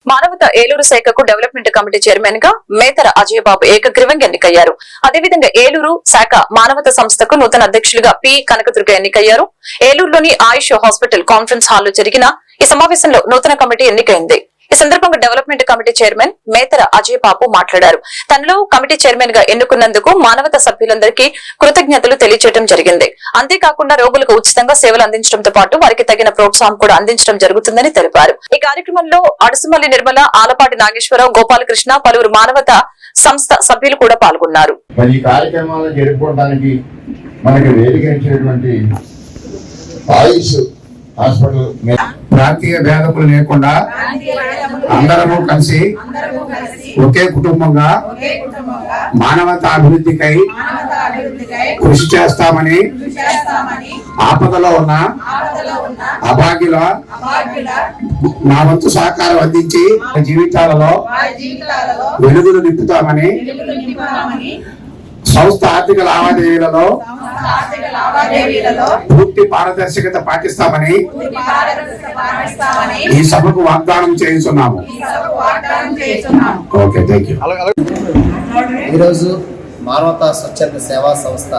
మానవత ఏలూరు శాఖకు development committee chairman గా మేతర అజయ్ బాబు ఏకగ్రీవంగా ఎన్నికయ్యారు. అదేవిధంగా ఏలూరు శాఖ మానవత సంస్థకు నూతన అధ్యక్షులుగా పి కనకదుర్గ ఎన్నికయ్యారు. ఏలూరులోని ఆయుష్ హాస్పిటల్ కాన్ఫరెన్స్ హాల్లో జరిగిన ఈ సమావేశంలో నూతన కమిటీ ఎన్నికైంది. ఈ సందర్భంగా డెవలప్మెంట్ కమిటీ చైర్మన్ మేతర అజయ్ బాబు మాట్లాడారు. తనలో కమిటీ చైర్మన్ గా ఎన్నుకున్నందుకు మానవత సభ్యులందరికీ కృతజ్ఞతలు తెలియజేయడం జరిగింది. అంతేకాకుండా రోగులకు ఉచితంగా సేవలు అందించడంతో పాటు వారికి తగిన ప్రోత్సాహం కూడా అందించడం జరుగుతుందని తెలిపారు. ఈ కార్యక్రమంలో అడుసుమల్లి నిర్మల, ఆలపాటి నాగేశ్వరరావు, గోపాలకృష్ణ, పలువురు మానవత సంస్థ సభ్యులు కూడా పాల్గొన్నారు. హాస్పిటల్ ప్రాంతీయ భేదములు లేకుండా అందరము కలిసి ఒకే కుటుంబంగా మానవతా అభివృద్ధికై కృషి చేస్తామని, ఆపదలో ఉన్న అభాగ్యుల నా వంతు సహకారం అందించి జీవితాలలో వెలుగులు నింపుతామని, సంస్థ ఆర్థిక లావాదేవీలలో పూర్తి పారదర్శకత పాటిస్తామని ఈ సభకు వాగ్దానం చేస్తున్నాము. Okay, thank you. ఈరోజు మానవతా స్వచ్ఛంద సేవా సంస్థ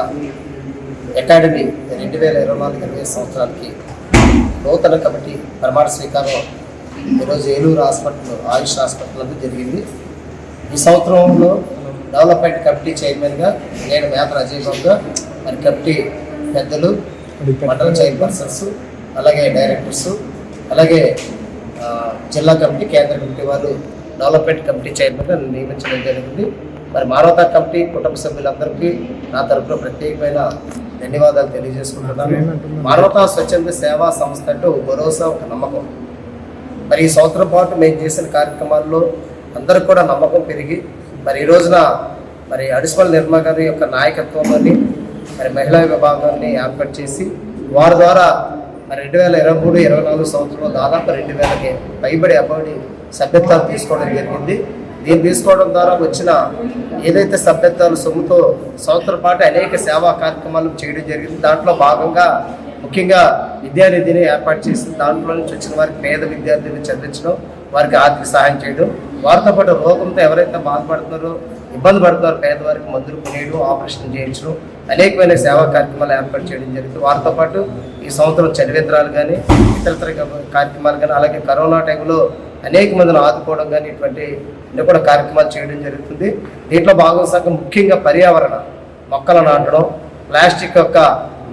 అకాడమీ 2024 సంవత్సరానికి నూతన కమిటీ ప్రమాణ స్వీకారం ఈరోజు ఏలూరు హాస్పిటల్, ఆయుష్ హాస్పిటల్ అంతా జరిగింది. ఈ సంవత్సరంలో డెవలప్మెంట్ కమిటీ చైర్మన్గా నేను మేతర అజయ్ బాబుగా, మరి కమిటీ పెద్దలు, మండల చైర్పర్సన్స్, అలాగే డైరెక్టర్స్, అలాగే జిల్లా కమిటీ, కేంద్ర కమిటీ వారు డెవలప్మెంట్ కమిటీ చైర్మన్గా నియమించడం జరిగింది. మరి మానవతా కమిటీ కుటుంబ సభ్యులందరికీ నా తరఫున ప్రత్యేకమైన ధన్యవాదాలు తెలియజేసుకుంటున్నాను. మానవతా స్వచ్ఛంద సేవా సంస్థ అంటే ఒక భరోసా, ఒక నమ్మకం. మరి ఈ సంవత్సరం పాటు మేము చేసిన కార్యక్రమాల్లో అందరికి కూడా నమ్మకం పెరిగి మరి ఈ రోజున మరి అడిషనల్ నిర్మా గారి యొక్క నాయకత్వంలోని మరి మహిళా విభాగాన్ని ఏర్పాటు చేసి వారి ద్వారా మరి 2023-24 సంవత్సరంలో దాదాపు 2000కి పైబడి అబౌడి సభ్యత్వాలు తీసుకోవడం జరిగింది. దీన్ని తీసుకోవడం ద్వారా వచ్చిన ఏదైతే సభ్యత్వాలు సొమ్ముతో సంవత్సరం పాటు అనేక సేవా కార్యక్రమాలు చేయడం జరిగింది. దాంట్లో భాగంగా ముఖ్యంగా విద్యానిధిని ఏర్పాటు చేసి దాంట్లో నుంచి వచ్చిన వారికి పేద విద్యార్థులను చదివించడం, వారికి ఆర్థిక సహాయం చేయడం, వారితో పాటు రోగంతో ఎవరైతే బాధపడుతున్నారో, ఇబ్బంది పడుతున్నారో పేదవారికి మందులు కొనేయడం, ఆపరేషన్ చేయించడం, అనేకమైన సేవా కార్యక్రమాలు ఏర్పాటు చేయడం జరిగింది. వారితో పాటు ఈ సంవత్సరం చలివేంద్రాలు కానీ ఇతరతర కార్యక్రమాలు కానీ, అలాగే కరోనా టైంలో అనేక మందిని ఆదుకోవడం కానీ ఇటువంటి అన్ని కూడా కార్యక్రమాలు చేయడం జరుగుతుంది. దీంట్లో భాగంగా ముఖ్యంగా పర్యావరణ మొక్కలు నాటడం, ప్లాస్టిక్ యొక్క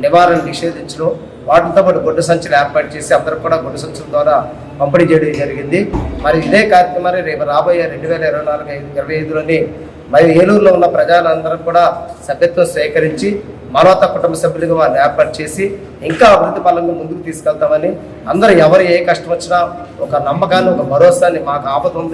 నివారణ నిషేధించడం, వాటితో పాటు గుడ్డ సంచులు ఏర్పాటు చేసి అందరూ కూడా గుడ్డ సంచుల ద్వారా పంపిణీ చేయడం జరిగింది. మరి ఇదే కార్యక్రమాన్ని రేపు రాబోయే 2024-25లోని మరి ఏలూరులో ఉన్న ప్రజలందరూ కూడా సభ్యత్వం స్వీకరించి మానవతా కుటుంబ సభ్యులుగా వారిని ఏర్పాటు చేసి ఇంకా అభివృద్ధి పరంగా ముందుకు తీసుకెళ్తామని, అందరూ ఎవరు ఏ కష్టం వచ్చినా ఒక నమ్మకాన్ని, ఒక భరోసాన్ని, మాకు ఆపద ఉంది